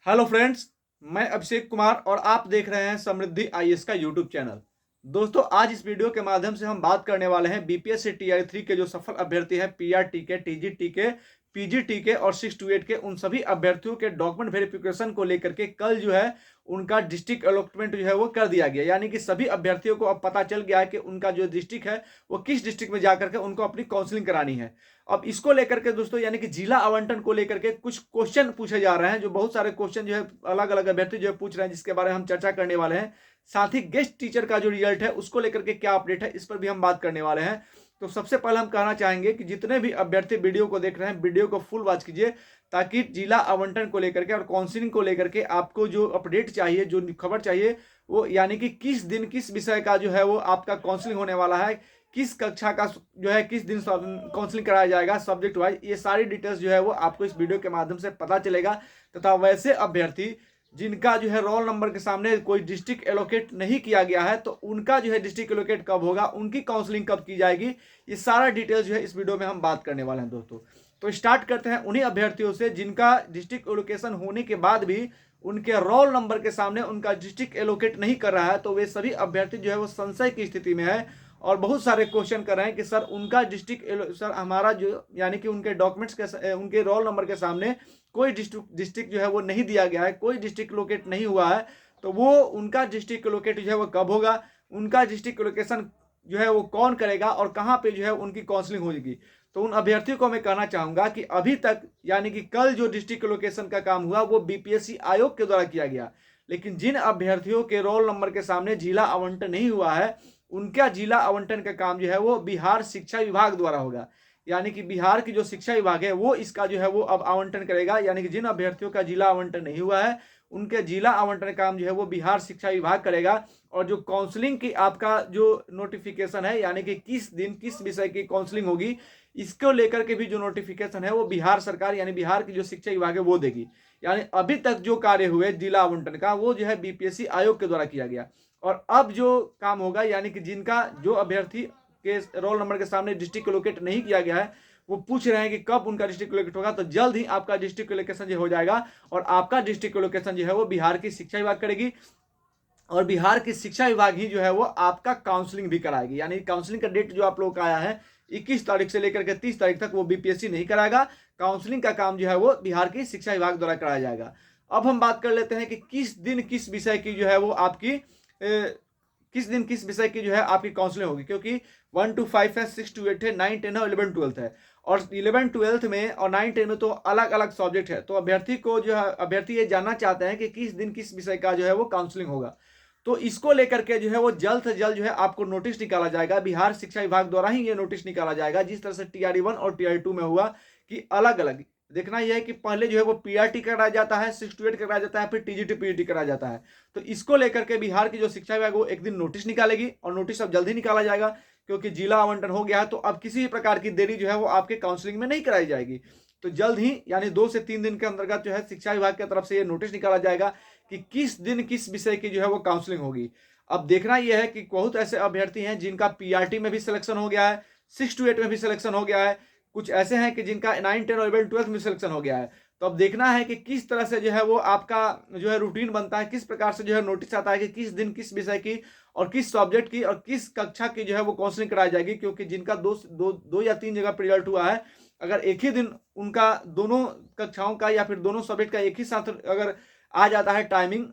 Hello friends, मैं अभिषेक कुमार और आप देख रहे हैं समृद्धि आईएएस का यूट्यूब चैनल। दोस्तों, आज इस वीडियो के माध्यम से हम बात करने वाले हैं बीपीएससी टीआई 3 के जो सफल अभ्यर्थी हैं पीआरटी के, टीजीटी के, पीजीटी के और 628 के, उन सभी अभ्यर्थियों के डॉक्यूमेंट वेरिफिकेशन को लेकर के कल जो है उनका डिस्ट्रिक्ट अलॉटमेंट जो है वो कर दिया गया। यानी कि सभी अभ्यर्थियों को अब पता चल गया है कि उनका जो डिस्ट्रिक्ट है वो किस डिस्ट्रिक्ट में जाकर के उनको अपनी काउंसलिंग करानी है। अब इसको लेकर के दोस्तों, यानी कि जिला आवंटन को लेकर के कुछ क्वेश्चन पूछे जा रहे हैं, जो बहुत सारे क्वेश्चन जो है अलग अलग अभ्यर्थी जो है पूछ रहे हैं, जिसके बारे में हम चर्चा करने वाले हैं। साथ ही गेस्ट टीचर का जो रिजल्ट है उसको लेकर के क्या अपडेट है, इस पर भी हम बात करने वाले हैं। तो सबसे पहले हम कहना चाहेंगे कि जितने भी अभ्यर्थी वीडियो को देख रहे हैं, वीडियो को फुल वॉच कीजिए, ताकि जिला आवंटन को लेकर के और काउंसलिंग को लेकर के आपको जो अपडेट चाहिए, जो खबर चाहिए, वो यानी कि किस दिन किस विषय का जो है वो आपका काउंसलिंग होने वाला है, किस कक्षा का जो है किस दिन काउंसलिंग कराया जाएगा सब्जेक्ट वाइज, ये सारी डिटेल्स जो है वो आपको इस वीडियो के माध्यम से पता चलेगा। तथा वैसे अभ्यर्थी जिनका जो है रोल नंबर के सामने कोई डिस्ट्रिक्ट एलोकेट नहीं किया गया है, तो उनका जो है डिस्ट्रिक्ट एलोकेट कब होगा, उनकी काउंसलिंग कब की जाएगी, ये सारा डिटेल्स जो है इस वीडियो में हम बात करने वाले हैं दोस्तों। तो स्टार्ट करते हैं उन्हीं अभ्यर्थियों से जिनका डिस्ट्रिक्ट एलोकेशन होने के बाद भी उनके रोल नंबर के सामने उनका डिस्ट्रिक्ट एलोकेट नहीं कर रहा है। तो वे सभी अभ्यर्थी जो है वो संशय की स्थिति में है और बहुत सारे क्वेश्चन कर रहे हैं कि सर उनका डिस्ट्रिक्ट, सर हमारा जो यानी कि उनके डॉक्यूमेंट्स के, उनके रोल नंबर के सामने कोई डिस्ट्रिक्ट जो है वो नहीं दिया गया है, कोई डिस्ट्रिक्ट लोकेट नहीं हुआ है, तो वो उनका डिस्ट्रिक्ट लोकेट जो है वो कब होगा, उनका डिस्ट्रिक्ट लोकेशन जो है वो कौन करेगा और कहाँ पे जो है उनकी काउंसलिंग होगी। तो उन अभ्यर्थियों को मैं कहना चाहूंगा कि अभी तक यानी कि कल जो डिस्ट्रिक्ट लोकेशन का काम हुआ वो बीपीएससी आयोग के द्वारा किया गया, लेकिन जिन अभ्यर्थियों के रोल नंबर के सामने जिला आवंटन नहीं हुआ है, उनका जिला आवंटन का काम जो है वो बिहार शिक्षा विभाग द्वारा होगा। यानी कि बिहार की जो शिक्षा विभाग है वो इसका जो है वो अब आवंटन करेगा। यानी कि जिन अभ्यर्थियों का जिला आवंटन नहीं हुआ है, उनके जिला आवंटन काम जो है वो बिहार शिक्षा विभाग करेगा। और जो काउंसलिंग की आपका जो नोटिफिकेशन है, यानी कि किस दिन किस विषय की काउंसलिंग होगी, इसको लेकर के भी जो नोटिफिकेशन है वो बिहार सरकार यानी बिहार की जो शिक्षा विभाग है वो देगी। यानी अभी तक जो कार्य हुए जिला आवंटन का वो जो है बीपीएससी आयोग के द्वारा किया गया। और अब जो काम होगा, यानी कि जिनका जो अभ्यर्थी के रोल नंबर के सामने डिस्ट्रिक्ट लोकेट नहीं किया गया है, वो पूछ रहे हैं कि कब उनका डिस्ट्रिक्ट लोकेट होगा, तो जल्द ही आपका डिस्ट्रिक्ट लोकेशन जो हो जाएगा और आपका डिस्ट्रिक्ट लोकेशन जो है वो बिहार की शिक्षा विभाग करेगी और बिहार की शिक्षा विभाग ही जो है वो आपका काउंसलिंग भी कराएगी। यानी काउंसलिंग का डेट जो आप लोग का आया है 21 तारीख से लेकर के 30 तारीख तक, वो बीपीएससी नहीं कराएगा। काउंसलिंग का काम जो है वो बिहार की शिक्षा विभाग द्वारा कराया जाएगा। अब हम बात कर लेते हैं कि किस दिन किस विषय की जो है वो आपकी किस दिन किस विषय की जो है आपकी काउंसलिंग होगी, क्योंकि 1 to 5 है, 6 to 8 है, 9 10 है और 11 12 है। और 11 12 में और 9 10 में तो अलग अलग सब्जेक्ट है। तो अभ्यर्थी को जो है अभ्यर्थी ये जानना चाहते हैं कि किस दिन किस विषय का जो है वो काउंसलिंग होगा। तो इसको लेकर के जो है वो जल्द से जल्द जो है आपको नोटिस निकाला जाएगा। बिहार शिक्षा विभाग द्वारा ही ये नोटिस निकाला जाएगा, जिस तरह से टीआरडी 1 और टीआरडी 2 में हुआ कि अलग अलग देखना यह है कि पहले जो है वो पीआरटी कराया जाता है, 6 to 8 कराया जाता है, फिर टीजीटी पीजीटी कराया जाता है। तो इसको लेकर के बिहार की जो शिक्षा विभाग वो एक दिन नोटिस निकालेगी और नोटिस अब जल्द ही निकाला जाएगा, क्योंकि जिला आवंटन हो गया है। तो अब किसी भी प्रकार की देरी जो है वो आपके काउंसलिंग में नहीं कराई जाएगी। तो जल्द ही यानी 2 से 3 दिन के अंतर्गत जो है शिक्षा विभाग की तरफ से ये नोटिस निकाला जाएगा कि किस दिन किस विषय की जो है वो काउंसलिंग होगी। अब देखना यह है कि बहुत ऐसे अभ्यर्थी हैं जिनका पीआरटी में भी सिलेक्शन हो गया है, 6 to 8 में भी सिलेक्शन हो गया है, कुछ ऐसे हैं कि जिनका 9 10 और 11 12 में सिलेक्शन हो गया है। तो अब देखना है कि किस तरह से जो है वो आपका जो है रूटीन बनता है, किस प्रकार से जो है नोटिस आता है कि किस दिन किस विषय की और किस सब्जेक्ट की और किस कक्षा की जो है वो काउंसलिंग कराई जाएगी। क्योंकि जिनका दो या तीन जगह पर रिजल्ट हुआ है, अगर एक ही दिन उनका दोनों कक्षाओं का या फिर दोनों सब्जेक्ट का एक ही साथ अगर आ जाता है टाइमिंग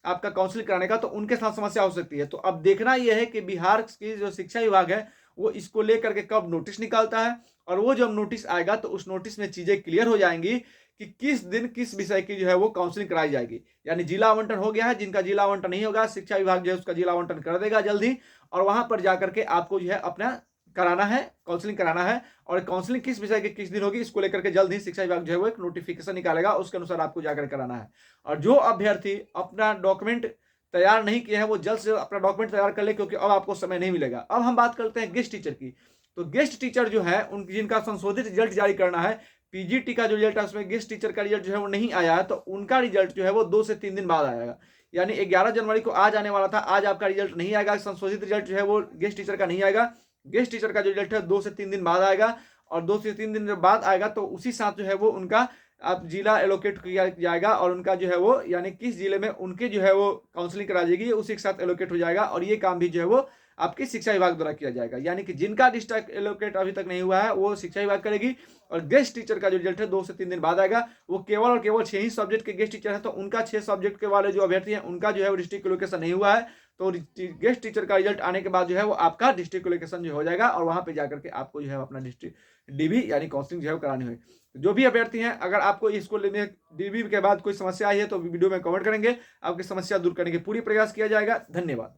आपका काउंसलिंग कराने का, तो उनके साथ समस्या हो सकती है। तो अब देखना यह है कि बिहार की जो शिक्षा विभाग है वो इसको लेकर के कब नोटिस निकालता है, और वो जब नोटिस आएगा तो उस नोटिस में चीजें क्लियर हो जाएंगी कि किस दिन किस विषय की जो है वो काउंसलिंग कराई जाएगी। यानी जिला आवंटन हो गया है, जिनका जिला आवंटन नहीं होगा शिक्षा विभाग जो है उसका जिला आवंटन कर देगा जल्दी, और वहां पर जाकर के आपको जो है अपना कराना है, काउंसलिंग कराना है। और काउंसलिंग किस विषय की किस दिन होगी इसको लेकर के जल्द ही शिक्षा विभाग जो है वो एक नोटिफिकेशन निकालेगा, उसके अनुसार आपको जाकर कराना है। और जो अभ्यर्थी अपना डॉक्यूमेंट तैयार नहीं किए हैं वो जल्द से अपना डॉक्यूमेंट तैयार कर ले, क्योंकि अब आपको समय नहीं मिलेगा। अब हम बात करते हैं गेस्ट टीचर की। तो गेस्ट टीचर जो है उन जिनका संशोधित रिजल्ट जारी करना है, पीजीटी का जो रिजल्ट है उसमें गेस्ट टीचर का रिजल्ट जो है वो नहीं आया है, तो उनका रिजल्ट जो है वो 2 से 3 दिन बाद आएगा। यानी 11 जनवरी को आज आने वाला था, आज आपका रिजल्ट नहीं आएगा, संशोधित रिजल्ट जो है वो गेस्ट टीचर का नहीं आएगा। गेस्ट टीचर का जो रिजल्ट है 2 से 3 दिन बाद आएगा, और 2 से 3 दिन बाद आएगा तो उसी साथ जो है वो उनका आप जिला एलोकेट किया जाएगा और उनका जो है वो यानी किस जिले में उनके जो है वो काउंसलिंग करा जाएगी उसी के साथ एलोकेट हो जाएगा। और ये काम भी जो है वो आपकी शिक्षा विभाग द्वारा किया जाएगा, यानी कि जिनका डिस्ट्रिक्ट एलोकेट अभी तक नहीं हुआ है वो शिक्षा विभाग करेगी। और गेस्ट टीचर का जो रिजल्ट है 2 से 3 दिन बाद आएगा। वो केवल और केवल 6 ही सब्जेक्ट के गेस्ट टीचर है, तो उनका 6 सब्जेक्ट के वाले जो अभ्यर्थी हैं उनका जो है वो डिस्ट्रिक्ट एलोकेशन नहीं हुआ है। तो गेस्ट टीचर का रिजल्ट आने के बाद जो है वो आपका डिस्ट्रिक्ट एलोकेशन जो हो जाएगा और वहां पे जाकर के आपको जो है अपना डिस्ट्रिक्ट डीबी यानी काउंसलिंग जो है करानी होगी। जो भी अभ्यर्थी हैं, अगर आपको इसको लेने डीबी के बाद कोई समस्या आई है तो वीडियो में कमेंट करेंगे, आपकी समस्या दूर करने के पूरी प्रयास किया जाएगा। धन्यवाद।